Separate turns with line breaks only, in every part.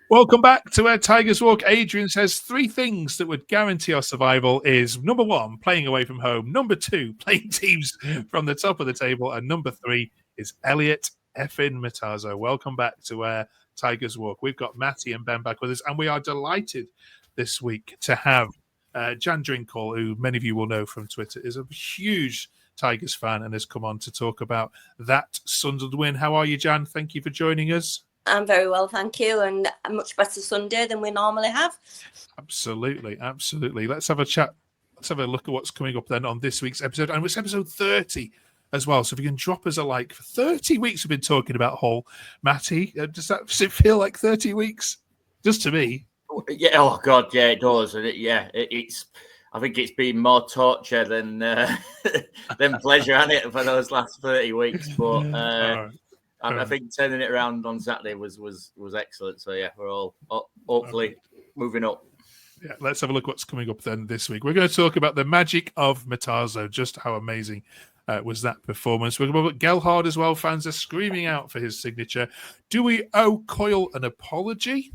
Welcome back to Where Tigers Walk. Adrian says 3 things that would guarantee our survival is number 1, playing away from home. Number 2, playing teams from the top of the table. And number 3 is Eliot effing Matazo. Welcome back to Where Tigers Walk. We've got Matty and Ben back with us, and we are delighted this week to have Jan Drinkall, who many of you will know from Twitter, is a huge Tigers fan and has come on to talk about that Sunderland win. How are you, Jan? Thank you for joining us.
I'm very well, thank you, and a much better Sunday than we normally have.
Absolutely. Let's have a chat. Let's have a look at what's coming up then on this week's episode, and it's episode 30 as well. So if you can drop us a like. For 30 weeks we've been talking about Hull. Matty, does it feel like 30 weeks? Just to me.
Yeah. Oh God, yeah, it does. And it's. I think it's been more torture than pleasure, hasn't it, for those last 30 weeks? But. I think turning it around on Saturday was excellent. So yeah, we're all hopefully moving up.
Yeah, let's have a look what's coming up then this week. We're going to talk about the magic of Matazo. Just how amazing was that performance. We're going to look at Gelhardt as well. Fans are screaming out for his signature. Do we owe Coyle an apology? ?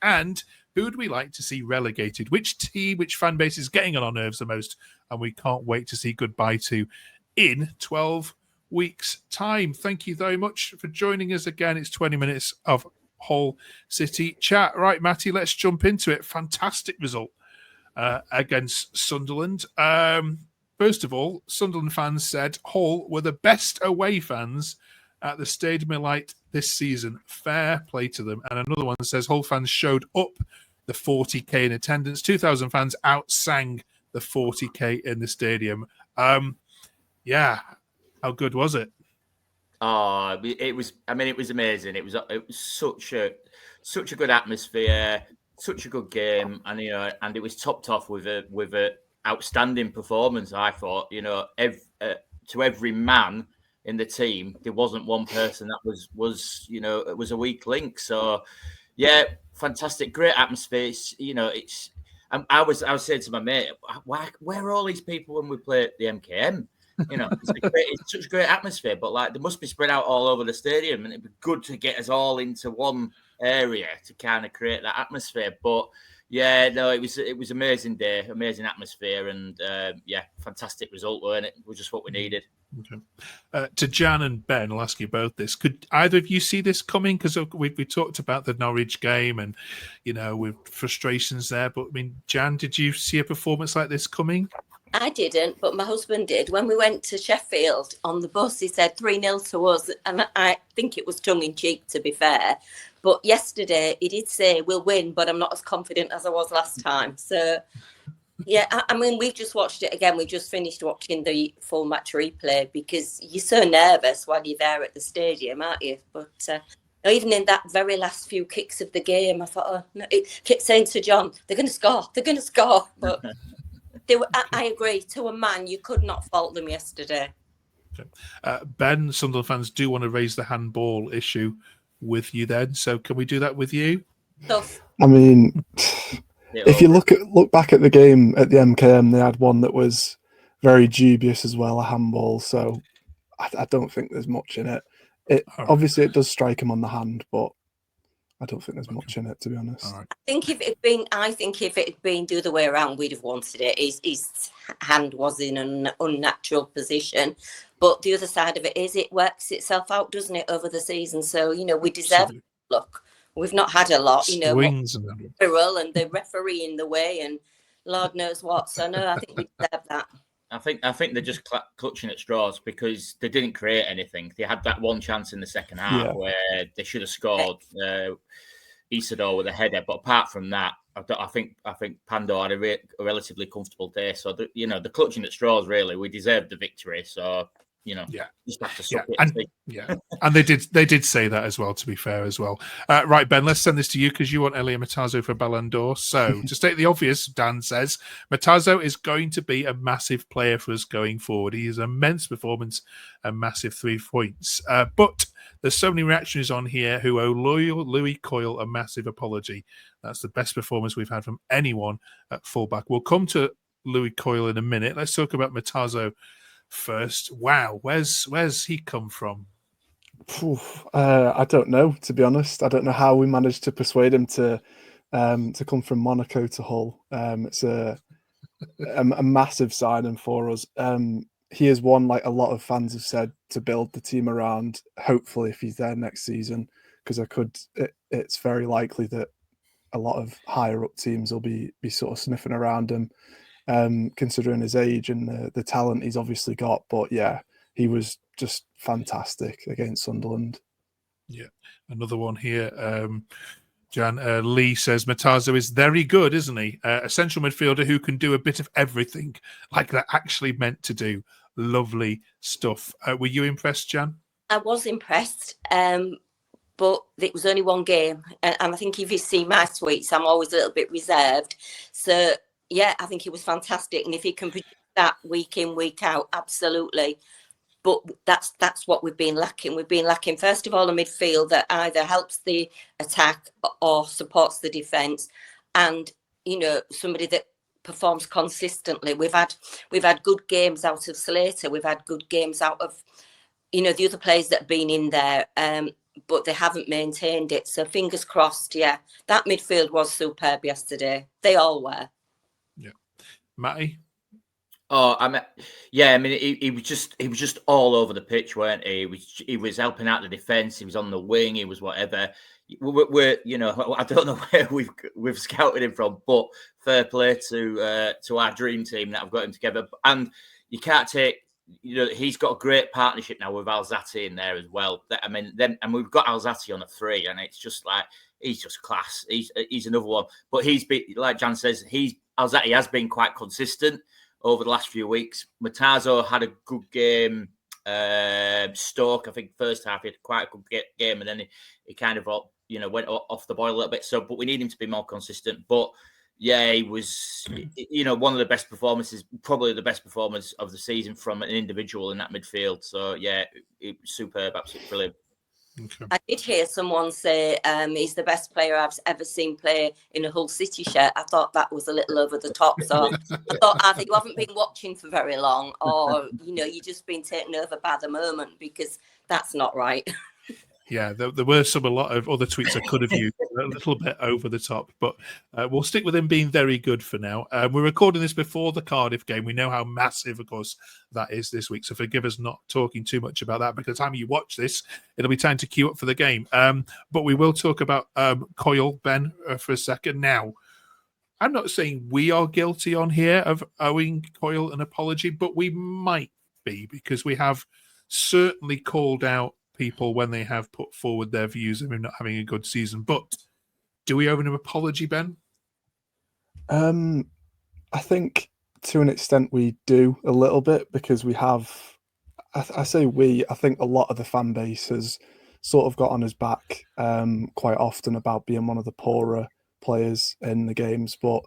And who would we like to see relegated? Which team, which fan base is getting on our nerves the most? And we can't wait to see goodbye to in 12 weeks' time. Thank you very much for joining us again. It's 20 minutes of Hull City chat. Right, Matty, let's jump into it. Fantastic result against Sunderland. First of all, Sunderland fans said Hull were the best away fans at the Stadium of Light this season. Fair play to them. And another one says Hull fans showed up the 40k in attendance. 2,000 fans outsang the 40k in the stadium. Yeah. How good was it?
Oh, it was. I mean, it was amazing. It was such a good atmosphere, such a good game, and and it was topped off with a outstanding performance. I thought, to every man in the team, there wasn't one person that was a weak link. So, yeah, fantastic, great atmosphere. I was saying to my mate, where are all these people when we play at the MKM? It's such a great atmosphere, but they must be spread out all over the stadium, and it'd be good to get us all into one area to kind of create that atmosphere. But yeah, no, it was amazing day, amazing atmosphere, and fantastic result, weren't it? It was just what we needed.
Okay. To Jan and Ben, I'll ask you both this. Could either of you see this coming? Because we talked about the Norwich game and, with frustrations there. But, I mean, Jan, did you see a performance like this coming?
I didn't, but my husband did. When we went to Sheffield on the bus, he said 3-0 to us. And I think it was tongue-in-cheek, to be fair. But yesterday, he did say, we'll win, but I'm not as confident as I was last time. So, yeah, I mean, we've just watched it again. We just finished watching the full match replay because you're so nervous while you're there at the stadium, aren't you? But even in that very last few kicks of the game, I thought, it kept saying to John, they're going to score. But... I agree. To a man, you could not fault them yesterday.
Okay. Ben, Sunderland fans do want to raise the handball issue with you then. So can we do that with you?
Tough.
I mean, if you look back at the game at the MKM, they had one that was very dubious as well, a handball. So I don't think there's much in it. Obviously, it does strike him on the hand, but I don't think there's much in it, to be honest.
Right. I think if it had been the other way around, we'd have wanted it. His hand was in an unnatural position. But the other side of it is it works itself out, doesn't it, over the season? So, we deserve luck. We've not had a lot,
Swings
and the referee in the way and Lord knows what. So, no, I think we deserve that.
I think they're just clutching at straws because they didn't create anything. They had that one chance in the second half where they should have scored. Isidore with a header, but apart from that, I think Pandor had a relatively comfortable day. So the clutching at straws, really, we deserved the victory. So just have to suck it.
And they did say that as well. To be fair, as well. Right, Ben, let's send this to you because you want Eliot Matazo for Ballon d'Or. So to state the obvious, Dan says Matazo is going to be a massive player for us going forward. He is an immense performance and massive 3 points. But there's so many reactions on here who owe Louis Coyle a massive apology. That's the best performance we've had from anyone at fullback. We'll come to Louis Coyle in a minute. Let's talk about Matazo first. Wow, where's he come from?
I don't know, to be honest. I don't know how we managed to persuade him to come from Monaco to Hull. It's a massive signing for us. He is one, like a lot of fans have said, to build the team around. Hopefully, if he's there next season, because it's very likely that a lot of higher up teams will be sort of sniffing around him, considering his age and the talent he's obviously got. But yeah, he was just fantastic against Sunderland.
Yeah, another one here. Jan, Lee says Matazo is very good, isn't he? A central midfielder who can do a bit of everything, like they're actually meant to do. Lovely stuff. Were you impressed, Jan?
I was impressed, but it was only one game. And I think if you see my tweets, I'm always a little bit reserved. So, yeah, I think he was fantastic. And if he can produce that week in, week out, absolutely. But that's what we've been lacking. We've been lacking, first of all, a midfield that either helps the attack or supports the defence, and somebody that performs consistently. We've had good games out of Slater. We've had good games out of the other players that have been in there, but they haven't maintained it. So fingers crossed. Yeah, that midfield was superb yesterday. They all were.
Yeah, Matty.
Oh, he was just all over the pitch, weren't he? He was helping out the defence. He was on the wing. He was whatever. We're I don't know where we've scouted him from, but fair play to our dream team that have got him together. And you can't take, he's got a great partnership now with Alzate in there as well. And we've got Alzate on a 3, and it's just like he's just class. He's another one, but he's been, like Jan says, Alzate has been quite consistent over the last few weeks. Matazo had a good game. Stoke, I think first half he had quite a good game, and then he kind of went off the boil a little bit. So, but we need him to be more consistent. But yeah, he was one of the best performances, probably the best performance of the season from an individual in that midfield. So yeah, it was superb, absolutely brilliant.
Okay. I did hear someone say he's the best player I've ever seen play in a Hull City shirt. I thought that was a little over the top. So I thought either you haven't been watching for very long, or you've just been taken over by the moment, because that's not right.
Yeah, there were a lot of other tweets I could have used, a little bit over the top, but we'll stick with him being very good for now. We're recording this before the Cardiff game. We know how massive, of course, that is this week, so forgive us not talking too much about that. By the time you watch this, it'll be time to queue up for the game. But we will talk about Coyle, Ben, for a second. Now, I'm not saying we are guilty on here of owing Coyle an apology, but we might be, because we have certainly called out people when they have put forward their views of him not having a good season. But do we owe him an apology, Ben?
I think to an extent we do a little bit, because we have, I think a lot of the fan base has sort of got on his back quite often about being one of the poorer players in the games. But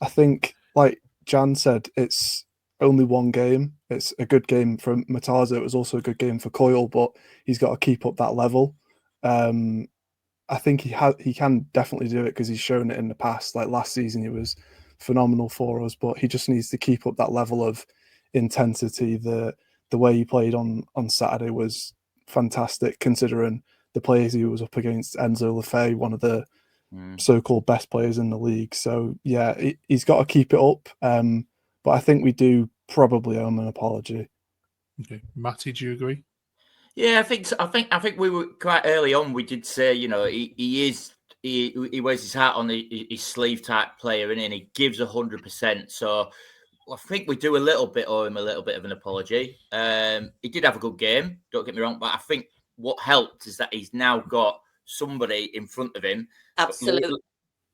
I think, like Jan said, it's only one game. It's a good game for Matazo. It was also a good game for Coyle, but he's got to keep up that level. I think he can definitely do it, because he's shown it in the past. Like last season, he was phenomenal for us, but he just needs to keep up that level of intensity. The way he played on Saturday was fantastic, considering the players he was up against. Enzo Lefebvre, one of the so-called best players in the league. So yeah, he's got to keep it up. But I think we do probably owe him an apology.
Okay, Matty, do you agree?
Yeah, I think so. I think we were quite early on. We did say, he wears his heart on his sleeve type player, and he gives 100%. So I think we do a little bit owe him a little bit of an apology. He did have a good game, don't get me wrong, but I think what helped is that he's now got somebody in front of him.
Absolutely.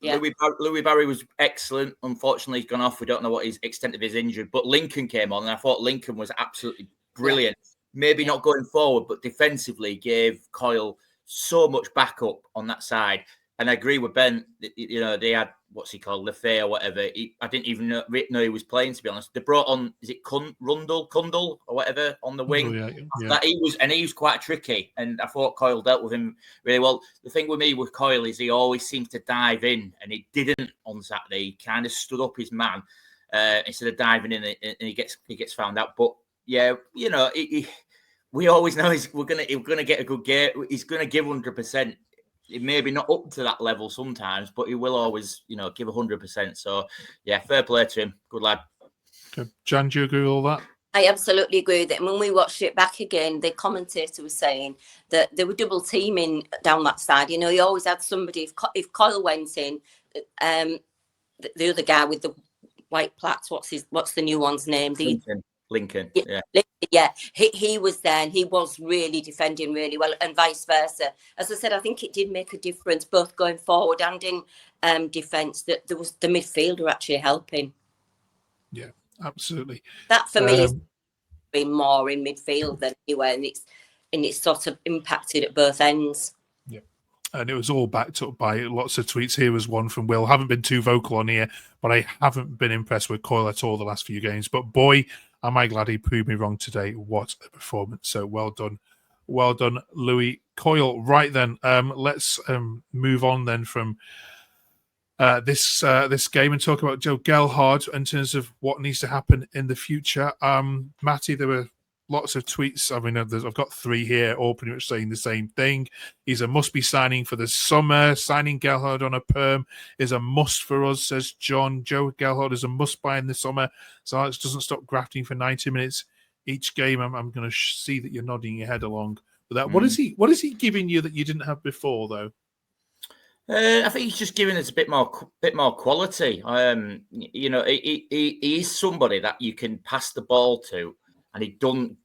Yeah. Louis Barry was excellent. Unfortunately, he's gone off. We don't know what his extent of his injury, but Lincoln came on, and I thought Lincoln was absolutely brilliant. Yeah. Maybe not going forward, but defensively gave Coyle so much backup on that side. And I agree with Ben. They had, what's he called, Lefebvre or whatever. I didn't even know he was playing, to be honest. They brought on, is it Kundal or whatever on the wing?
Yeah.
That he was quite tricky, and I thought Coyle dealt with him really well. The thing with me with Coyle is he always seems to dive in, and he didn't on Saturday. He kind of stood up his man instead of diving in, and he gets found out. But yeah, we always know we're gonna get a good game. He's gonna give 100%. It may be not up to that level sometimes, but he will always, give 100%. So, yeah, fair play to him. Good lad.
Okay. Jan, do you agree with all that?
I absolutely agree with it. When we watched it back again, the commentator was saying that they were double teaming down that side. He always had somebody. If Coyle went in, the other guy with the white plaits, what's the new one's name?
Lincoln.
Yeah. He was there, and he was really defending really well, and vice versa. As I said, I think it did make a difference both going forward and in defence. That there was the midfielder actually helping.
Yeah, absolutely.
That for me is been more in midfield than anywhere, and it's sort of impacted at both ends.
Yeah, and it was all backed up by lots of tweets. Here was one from Will. Haven't been too vocal on here, but I haven't been impressed with Coyle at all the last few games. But boy, am I glad he proved me wrong today. What a performance. So well done, Louis Coyle. Right then, let's move on then from this game and talk about Joe Gelhardt in terms of what needs to happen in the future. Matty, there were lots of tweets. I mean, I've got 3 here, all pretty much saying the same thing. He's a must-be signing for the summer. Signing Gelhardt on a perm is a must for us, says John. Joe Gelhardt is a must-buy in the summer, so Alex doesn't stop grafting for 90 minutes each game. I'm going to see that you're nodding your head along with that. What is he giving you that you didn't have before, though?
I think he's just giving us a bit more quality. He is somebody that you can pass the ball to, and he doesn't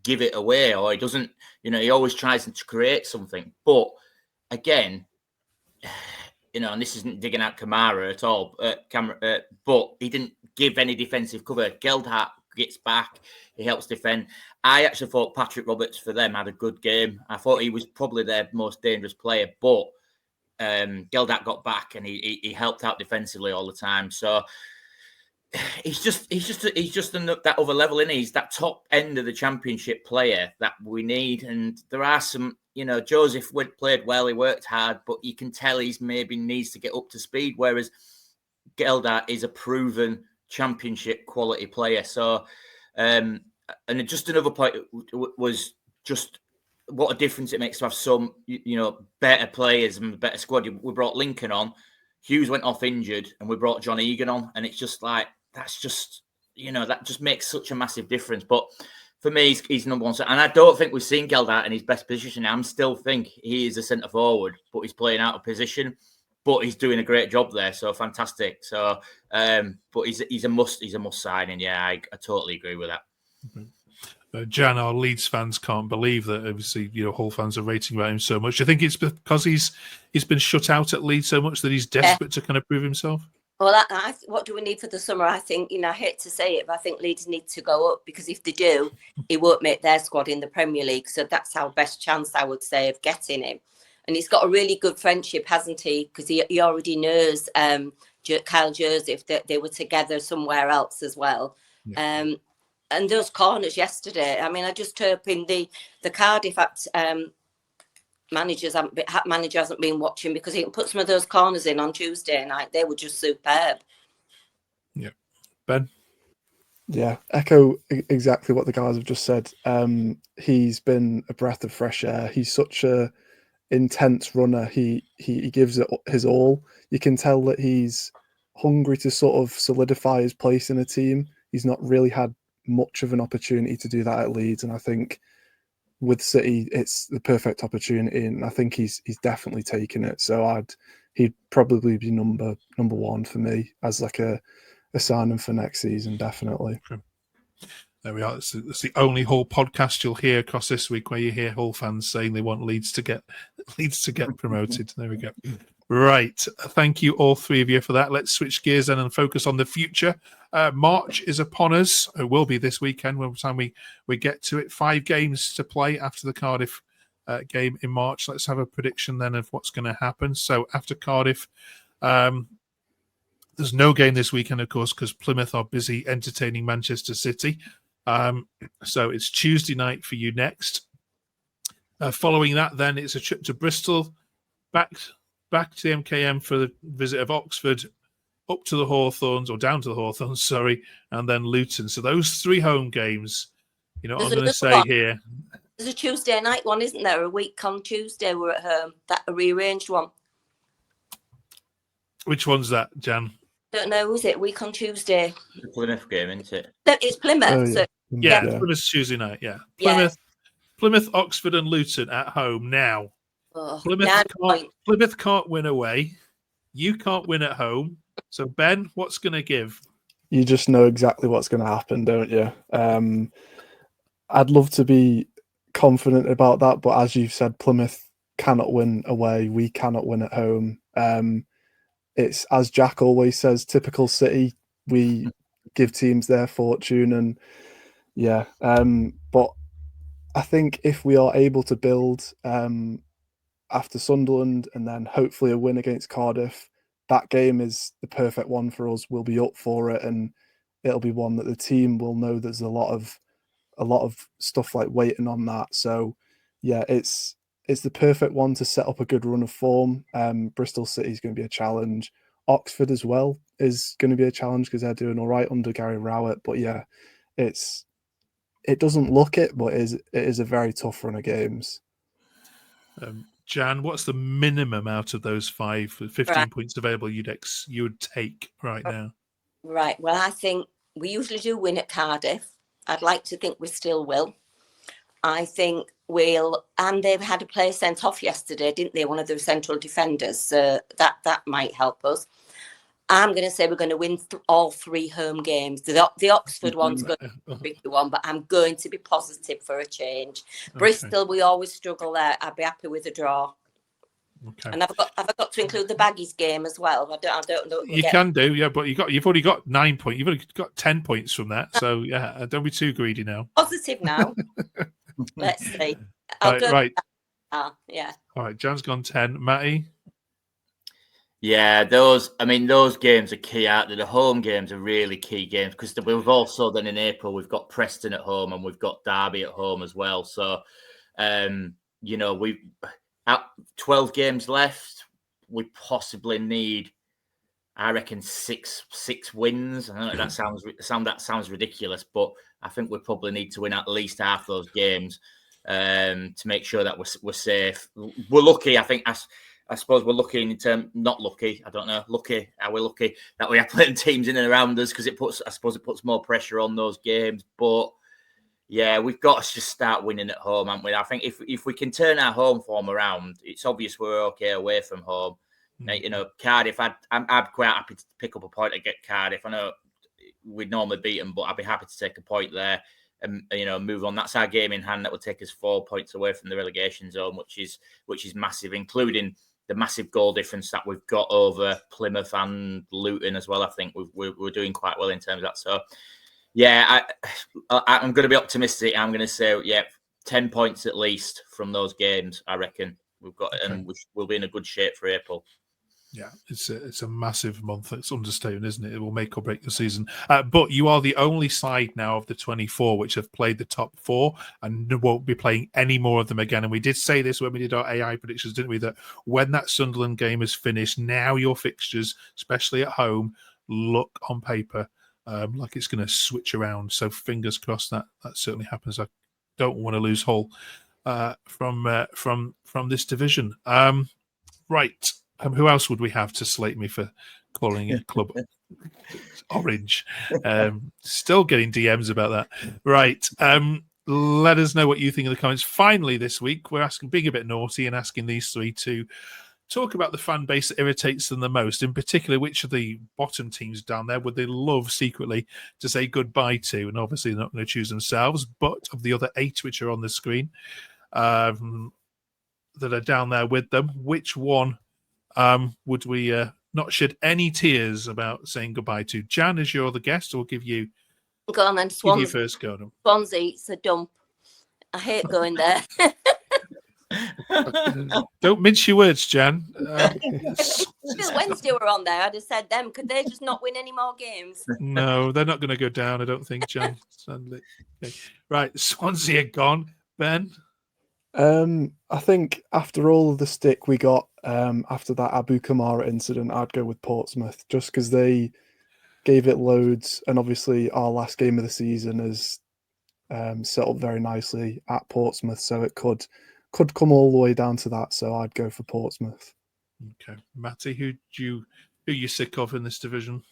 give it away, or he doesn't. He always tries to create something. But again, and this isn't digging out Kamara at all. But he didn't give any defensive cover. Gelhardt gets back. He helps defend. I actually thought Patrick Roberts for them had a good game. I thought he was probably their most dangerous player, but Gelhardt got back and he helped out defensively all the time. So he's just that other level, isn't he? He's that top end of the championship player that we need. And there are some, Joseph played well, he worked hard, but you can tell he's maybe needs to get up to speed. Whereas Gelhardt is a proven championship quality player. So, and just another point was just what a difference it makes to have some, better players and a better squad. We brought Lincoln on, Hughes went off injured, and we brought John Egan on, and it's just like that's just that just makes such a massive difference. But for me, he's number one, and I don't think we've seen Gelhardt in his best position. I still think he is a centre forward, but he's playing out of position. But he's doing a great job there, so fantastic. So, but he's a must signing. Yeah, I totally agree with that.
Mm-hmm. Jan, our Leeds fans can't believe that. Obviously, Hull fans are rating about him so much. Do you think it's because he's been shut out at Leeds so much that he's desperate to kind of prove himself?
Well, what do we need for the summer? I think, I hate to say it, but I think Leeds need to go up, because if they do, he won't make their squad in the Premier League. So that's our best chance, I would say, of getting him. And he's got a really good friendship, hasn't he? Because he already knows Kyle Joseph, that they were together somewhere else as well. Yeah. And those corners yesterday, I mean, I just hope in the Cardiff manager hasn't been watching, because he can put some of those corners in on Tuesday night. They were just superb.
Yeah. Ben?
Yeah, echo exactly what the guys have just said. He's been a breath of fresh air. He's such a intense runner. He gives it his all. You can tell that he's hungry to sort of solidify his place in a team. He's not really had much of an opportunity to do that at Leeds, and I think with City it's the perfect opportunity, and I think he's definitely taken it. So he'd probably be number one for me as like a signing for next season, definitely.
Okay. There we are. It's the only Hull podcast you'll hear across this week where you hear Hull fans saying they want Leeds to get promoted. There we go. Right. Thank you, all 3 of you, for that. Let's switch gears then and focus on the future. March is upon us. It will be this weekend by the time we get to it. 5 games to play after the Cardiff game in March. Let's have a prediction then of what's going to happen. So after Cardiff, there's no game this weekend, of course, because Plymouth are busy entertaining Manchester City. So it's Tuesday night for you next. Following that, then it's a trip to Bristol, back to the MKM for the visit of Oxford, up to the Hawthorns, or down to the Hawthorns, sorry, and then Luton. So those 3 home games You know what
There's
I'm going to
another
say
one.
here?
There's a Tuesday night one, isn't there? A week on Tuesday we're at home. That a rearranged one.
Which one's that, Jan?
Don't know, is it? Week on Tuesday.
The Plymouth game, isn't it?
It's Plymouth.
Oh,
So
Yeah,
yeah.
Plymouth Tuesday night. Yeah,
Yes.
Plymouth, Oxford, and Luton at home now.
Oh,
Plymouth can't win away. You can't win at home. So Ben, what's going to give?
You just know exactly what's going to happen, don't you? I'd love to be confident about that, but as you've said, Plymouth cannot win away. We cannot win at home. It's, as Jack always says, typical City. We give teams their fortune, and yeah. But I think if we are able to build after Sunderland and then hopefully a win against Cardiff, that game is the perfect one for us. We'll be up for it, and it'll be one that the team will know there's a lot of stuff like waiting on that. So yeah, it's the perfect one to set up a good run of form. Bristol City is going to be a challenge. Oxford as well is going to be a challenge because they're doing all right under Gary Rowett. But yeah, it doesn't look it, but it is a very tough run of games.
Jan, what's the minimum out of those 15 points available you would take right now?
Right. Well, I think we usually do win at Cardiff. I'd like to think we still will. I think we'll, and they've had a player sent off yesterday, didn't they? One of the central defenders. So that might help us. I'm going to say we're going to win all 3 home games. The Oxford one's going to be a big one, but I'm going to be positive for a change. Okay. Bristol, we always struggle there. I'd be happy with a draw. Okay. And have I got to include the Baggies game as well? I don't know.
You can do, yeah, but you've already got 9 points. You've already got 10 points from that. So yeah, don't be too greedy now.
Positive now. Let's see.
Right.
Yeah.
All right. Jan's gone 10. Matty.
Yeah, those games are key, aren't they? The home games are really key games because we've also then in April we've got Preston at home and we've got Derby at home as well. So, we've 12 games left. We possibly need, I reckon, six wins. I know that sounds ridiculous, but I think we probably need to win at least half those games to make sure that we're safe. We're lucky, I think. I suppose we're lucky in terms, not lucky. I don't know. Lucky. Are we lucky that we are playing teams in and around us because it puts more pressure on those games. But yeah, we've got to just start winning at home, haven't we? I think if we can turn our home form around, it's obvious we're okay away from home. Mm-hmm. Cardiff, I'm quite happy to pick up a point against Cardiff. I know we'd normally beat them, but I'd be happy to take a point there and move on. That's our game in hand that will take us 4 points away from the relegation zone, which is massive, including the massive goal difference that we've got over Plymouth and Luton as well. I think we're doing quite well in terms of that. So, yeah, I'm going to be optimistic. I'm going to say, 10 points at least from those games, I reckon. We've got, okay. And we'll be in a good shape for April.
Yeah, it's a massive month. It's understatement, isn't it? It will make or break the season. But you are the only side now of the 24 which have played the top 4 and won't be playing any more of them again. And we did say this when we did our AI predictions, didn't we? That when that Sunderland game is finished, now your fixtures, especially at home, look on paper like it's going to switch around. So fingers crossed that certainly happens. I don't want to lose Hull from this division. Right. Who else would we have to slate me for calling it Club Orange? Still getting DMs about that. Right. Let us know what you think in the comments. Finally, this week, we're being a bit naughty and asking these 3 to talk about the fan base that irritates them the most. In particular, which of the bottom teams down there would they love secretly to say goodbye to? And obviously, they're not going to choose themselves, but of the other 8 which are on the screen that are down there with them, which one would we not shed any tears about saying goodbye to? Jan, as you're the guest, we'll give you.
Go on then, Swansea.
Give you first go on.
Swansea, it's a dump. I hate going there.
Don't mince your words, Jan.
Wednesday were on there. I'd have said them. Could they just not win any more games?
No, they're not going to go down, I don't think, Jan. Okay. Right, Swansea are gone. Ben?
I think after all of the stick we got after that Abu Kamara incident, I'd go with Portsmouth just because they gave it loads, and obviously our last game of the season is settled very nicely at Portsmouth, so it could come all the way down to that. So I'd go for Portsmouth.
Okay, Matty, who you sick of in this division?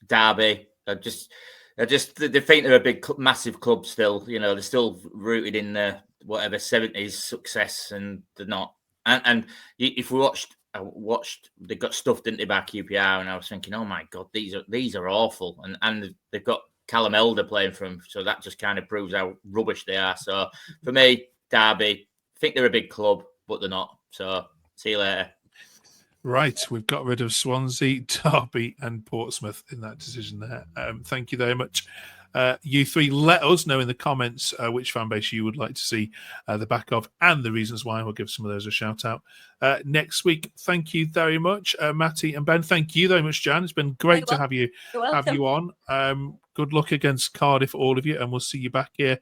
Derby. They think they're a big, massive club still. You know, they're still rooted in the whatever 70s success, and they're not. And if we watched, they got stuffed into back QPR, and I was thinking, oh my god, these are awful, and they've got Callum Elder playing for them, so that just kind of proves how rubbish they are. So for me, Derby, I think they're a big club, but they're not. So see you later.
Right, we've got rid of Swansea, Derby, and Portsmouth in that decision there. Thank you very much. You three, let us know in the comments which fan base you would like to see the back of and the reasons why. We'll give some of those a shout out next week. Thank you very much, Matty and Ben. Thank you very much, Jan. It's been great to have you on. Good luck against Cardiff, all of you, and we'll see you back here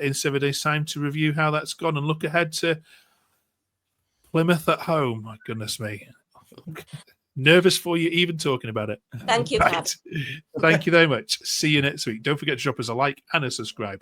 in 7 days' time to review how that's gone and look ahead to Plymouth at home. My goodness me. Nervous for you even talking about it.
Thank you, Matt.
Thank you very much. See you next week. Don't forget to drop us a like and a subscribe.